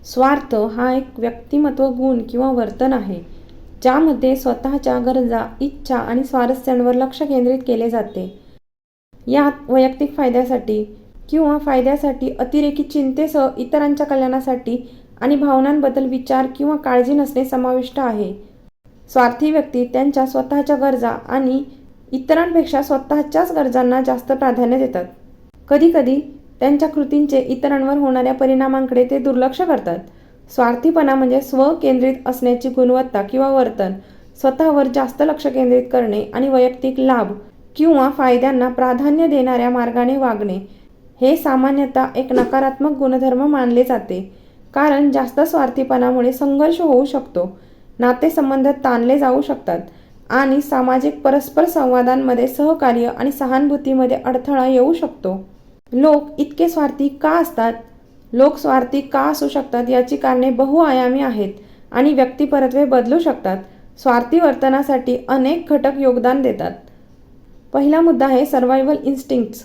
स्वार्थ हा एक व्यक्तिमत्व गुण किंवा वर्तन आहे, ज्यामध्ये स्वतःच्या गरजा, इच्छा आणि स्वारस्यांवर लक्ष केंद्रित केले जाते. यात वैयक्तिक फायद्यासाठी किंवा फायद्यासाठी अतिरेकी चिंतेसह इतरांच्या कल्याणासाठी आणि भावनांबद्दल विचार किंवा काळजी नसणे समाविष्ट आहे. स्वार्थी व्यक्ती त्यांच्या स्वतःच्या गरजा आणि इतरांपेक्षा स्वतःच्याच गरजांना जास्त प्राधान्य देतात. कधीकधी त्यांच्या कृतींचे इतरांवर होणाऱ्या परिणामांकडे ते दुर्लक्ष करतात. स्वार्थीपणा म्हणजे स्व-केंद्रित असण्याची गुणवत्ता किंवा वर्तन, स्वतःवर जास्त लक्ष केंद्रित करणे आणि वैयक्तिक लाभ किंवा फायद्यांना प्राधान्य देणाऱ्या मार्गाने वागणे. हे सामान्यतः एक नकारात्मक गुणधर्म मानले जाते, कारण जास्त स्वार्थीपणामुळे संघर्ष होऊ शकतो, नातेसंबंध ताणले जाऊ शकतात आणि सामाजिक परस्पर संवादांमध्ये सहकार्य आणि सहानुभूतीमध्ये अडथळा येऊ शकतो. लोक इतके स्वार्थी का असतात? लोक स्वार्थी का असू शकतात याची कारणे बहुआयामी आहेत आणि व्यक्तिपरत्वे बदलू शकतात. स्वार्थी वर्तनासाठी अनेक घटक योगदान देतात. पहिला मुद्दा आहे सर्व्हायव्हल इन्स्टिंक्ट्स.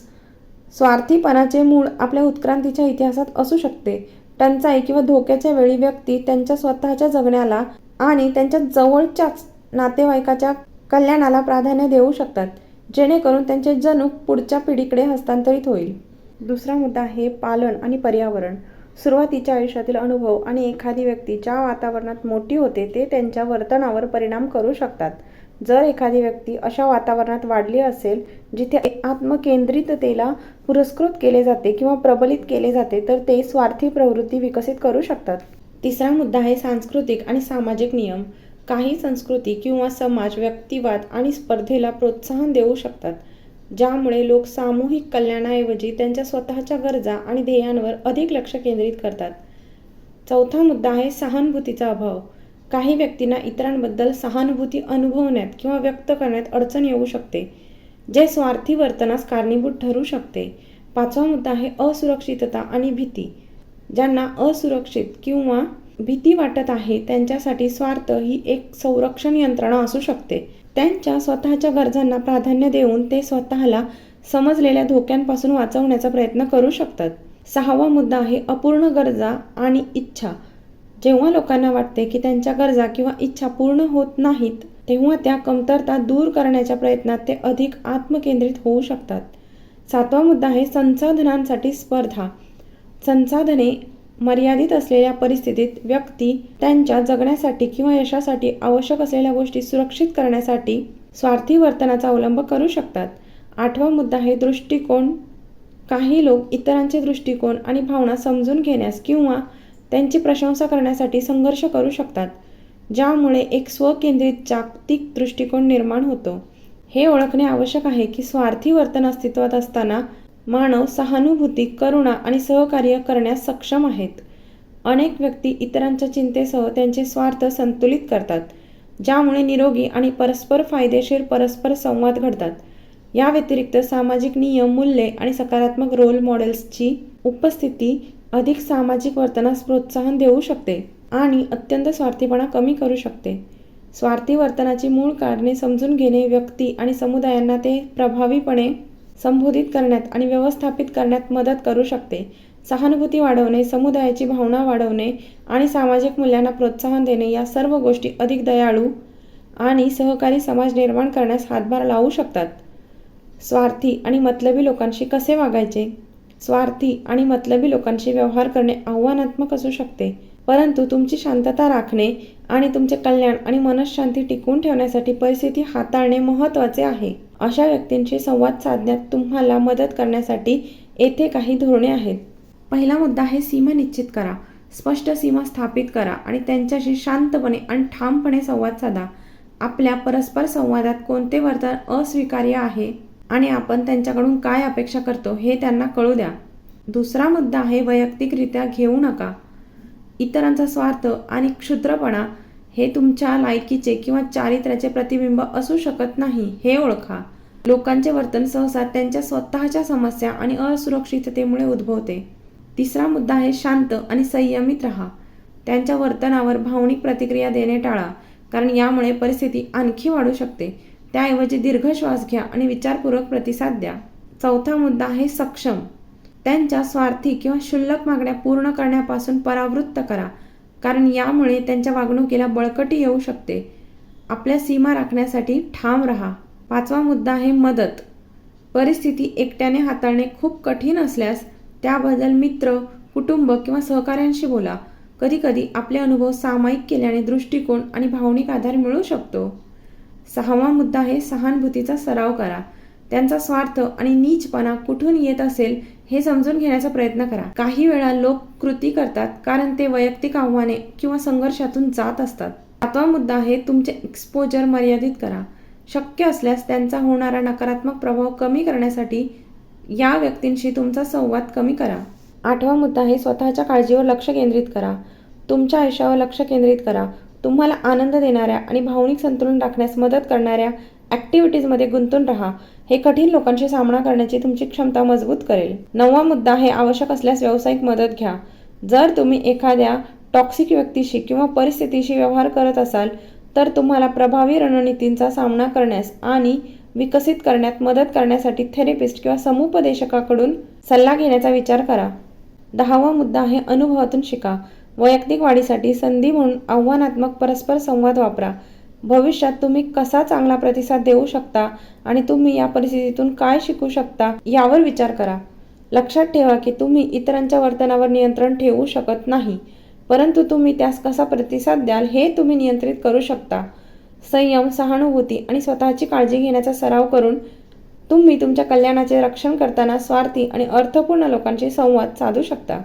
स्वार्थीपणाचे मूळ आपल्या उत्क्रांतीच्या इतिहासात असू शकते. टंचाई किंवा धोक्याच्या वेळी व्यक्ती त्यांच्या स्वतःच्या जगण्याला आणि त्यांच्या जवळच्याच नातेवाईकाच्या कल्याणाला प्राधान्य देऊ शकतात, जेणेकरून त्यांचे जनुक पुढच्या पिढीकडे हस्तांतरित होईल. दुसरा मुद्दा आहे पालन आणि पर्यावरण. सुरुवातीच्या आयुष्यातील अनुभव आणि एखादी व्यक्ती ज्या वातावरणात मोठी होते ते त्यांच्या वर्तनावर परिणाम करू शकतात. जर एखादी व्यक्ती अशा वातावरणात वाढली असेल जिथे आत्मकेंद्रिततेला पुरस्कृत केले जाते किंवा प्रबलित केले जाते, तर ते स्वार्थी प्रवृत्ती विकसित करू शकतात. तिसरा मुद्दा आहे सांस्कृतिक आणि सामाजिक नियम. काही संस्कृती किंवा समाज व्यक्तिवाद आणि स्पर्धेला प्रोत्साहन देऊ शकतात, ज्यामुळे लोक सामूहिक कल्याणाऐवजी त्यांच्या स्वतःच्या गरजा आणि ध्येयांवर अधिक लक्ष केंद्रित करतात. चौथा मुद्दा आहे सहानुभूतीचा अभाव. काही व्यक्तींना इतरांबद्दल सहानुभूती अनुभवण्यात किंवा व्यक्त करण्यात अडचण येऊ शकते, जे स्वार्थी वर्तनास कारणीभूत ठरू शकते. पाचवा मुद्दा आहे असुरक्षितता आणि भीती. ज्यांना असुरक्षित किंवा भीती वाटत आहे त्यांच्यासाठी स्वार्थ ही एक संरक्षण यंत्रणा असू शकते. त्यांच्या स्वतःच्या गरजांना प्राधान्य देऊन ते स्वतःला समजलेल्या धोक्यांपासून वाचवण्याचा प्रयत्न करू शकतात. सहावा मुद्दा आहे अपूर्ण गरजा आणि इच्छा. जेव्हा लोकांना वाटते की त्यांच्या गरजा किंवा इच्छा पूर्ण होत नाहीत, तेव्हा त्या कमतरता दूर करण्याच्या प्रयत्नात ते अधिक आत्मकेंद्रित होऊ शकतात. सातवा मुद्दा आहे संसाधनांसाठी स्पर्धा. संसाधने मर्यादित असलेल्या परिस्थितीत व्यक्ती त्यांच्या जगण्यासाठी किंवा यशासाठी आवश्यक असलेल्या गोष्टी सुरक्षित करण्यासाठी स्वार्थी वर्तनाचा अवलंब करू शकतात. आठवा मुद्दा आहे दृष्टिकोन. काही लोक इतरांचे दृष्टिकोन आणि भावना समजून घेण्यास किंवा त्यांची प्रशंसा करण्यासाठी संघर्ष करू शकतात, ज्यामुळे एक स्वकेंद्रित जागतिक दृष्टिकोन निर्माण होतो. हे ओळखणे आवश्यक आहे की स्वार्थी वर्तन अस्तित्वात असताना मानव सहानुभूती, करुणा आणि सहकार्य करण्यास सक्षम आहेत. अनेक व्यक्ती इतरांच्या चिंतेसह त्यांचे स्वार्थ संतुलित करतात, ज्यामुळे निरोगी आणि परस्पर फायदेशीर परस्पर संवाद घडतात. या व्यतिरिक्त सामाजिक नियम, मूल्ये आणि सकारात्मक रोल मॉडेल्सची उपस्थिती अधिक सामाजिक वर्तनास प्रोत्साहन देऊ शकते आणि अत्यंत स्वार्थीपणा कमी करू शकते. स्वार्थी वर्तनाची मूळ कारणे समजून घेणे व्यक्ती आणि समुदायांना ते प्रभावीपणे संबोधित करण्यात आणि व्यवस्थापित करण्यात मदत करू शकते. सहानुभूती वाढवणे, समुदायाची भावना वाढवणे आणि सामाजिक मूल्यांना प्रोत्साहन देणे या सर्व गोष्टी अधिक दयाळू आणि सहकारी समाज निर्माण करण्यास हातभार लावू शकतात. स्वार्थी आणि मतलबी लोकांशी कसे वागायचे? स्वार्थी आणि मतलबी लोकांशी व्यवहार करणे आव्हानात्मक असू शकते, परंतु तुमची शांतता राखणे आणि तुमचे कल्याण आणि मनःशांती टिकवून ठेवण्यासाठी परिस्थिती हाताळणे महत्त्वाचे आहे. अशा व्यक्तींशी संवाद साधण्यात तुम्हाला मदत करण्यासाठी येथे काही धोरणे आहेत. पहिला मुद्दा आहे सीमा निश्चित करा. स्पष्ट सीमा स्थापित करा आणि त्यांच्याशी शांतपणे आणि ठामपणे संवाद साधा. आपल्या परस्पर संवादात कोणते वर्तन अस्वीकार्य आहे आणि आपण त्यांच्याकडून काय अपेक्षा करतो हे त्यांना कळू द्या. दुसरा मुद्दा आहे वैयक्तिकरित्या घेऊ नका. इतरांचा स्वार्थ आणि क्षुद्रपणा हे तुमच्या लायकीचे किंवा चारित्र्याचे प्रतिबिंब असू शकत नाही, हे ओळखा. लोकांचे वर्तन सहसा त्यांच्या स्वतःच्या समस्या आणि असुरक्षिततेमुळे उद्भवते. तिसरा मुद्दा आहे शांत आणि संयमित राहा. त्यांच्या वर्तनावर भावनिक प्रतिक्रिया देणे टाळा, कारण यामुळे परिस्थिती आणखी वाढू शकते. त्याऐवजी दीर्घ श्वास घ्या आणि विचारपूर्वक प्रतिसाद द्या. चौथा मुद्दा आहे सक्षम. त्यांच्या स्वार्थी किंवा क्षुल्लक मागण्या पूर्ण करण्यापासून परावृत्त करा, कारण यामुळे त्यांच्या वागणुकीला बळकटी येऊ शकते. आपल्या सीमा राखण्यासाठी ठाम राहा. 5वा मुद्दा आहे मदत. परिस्थिती एकट्याने हाताळणे खूप कठीण असल्यास त्याबद्दल मित्र, कुटुंब किंवा सहकाऱ्यांशी बोला. कधीकधी आपले अनुभव सामायिक केल्याने दृष्टिकोन आणि भावनिक आधार मिळू शकतो. 6वा मुद्दा आहे सहानुभूतीचा सराव करा. त्यांचा स्वार्थ आणि नीचपणा कुठून येत असेल हे समजून घेण्याचा प्रयत्न करा. काही वेळा लोक कृती करतात कारण ते वैयक्तिक आव्हाने किंवा संघर्षातून जात असतात. 7वा मुद्दा आहे तुमचे एक्सपोजर मर्यादित करा. शक्य असल्यास त्यांचा होणारा नकारात्मक प्रभाव कमी करण्यासाठी या व्यक्तींशी तुमचा संवाद कमी करा. 8वा मुद्दा आहे स्वतःच्या काळजीवर लक्ष केंद्रित करा. तुमच्या आयुष्यावर लक्ष केंद्रित करा. तुम्हाला आनंद देणाऱ्या आणि भावनिक संतुलन राखण्यास मदत करणाऱ्या ॲक्टिव्हिटीजमध्ये गुंतून राहा. हे कठीण लोकांशी सामना करण्याची तुमची क्षमता मजबूत करेल. 9वा मुद्दा आहे आवश्यक असल्यास व्यावसायिक मदत घ्या. जर तुम्ही एखाद्या टॉक्सिक व्यक्तीशी किंवा परिस्थितीशी व्यवहार करत असाल तर तुम्हाला प्रभावी रणनीतींचा सामना करण्यास आणि विकसित करण्यात मदत करण्यासाठी थेरपिस्ट किंवा समुपदेशकाकडून सल्ला घेण्याचा विचार करा. 10वा मुद्दा आहे अनुभवातून शिका. वैयक्तिक वाढीसाठी संधी म्हणून आव्हानात्मक परस्पर संवाद वापरा. भविष्यात तुम्ही कसा चांगला प्रतिसाद देऊ शकता आणि तुम्ही या परिस्थितीतून काय शिकू शकता यावर विचार करा. लक्षात ठेवा की तुम्ही इतरांच्या वर्तनावर नियंत्रण ठेवू शकत नाही, परंतु तुम्ही त्यास कसा प्रतिसाद द्याल हे तुम्ही नियंत्रित करू शकता. संयम, सहानुभूती आणि स्वतःची काळजी घेण्याचा सराव करून तुम्ही तुमच्या कल्याणाचे रक्षण करताना स्वार्थी आणि अर्थपूर्ण लोकांशी संवाद साधू शकता.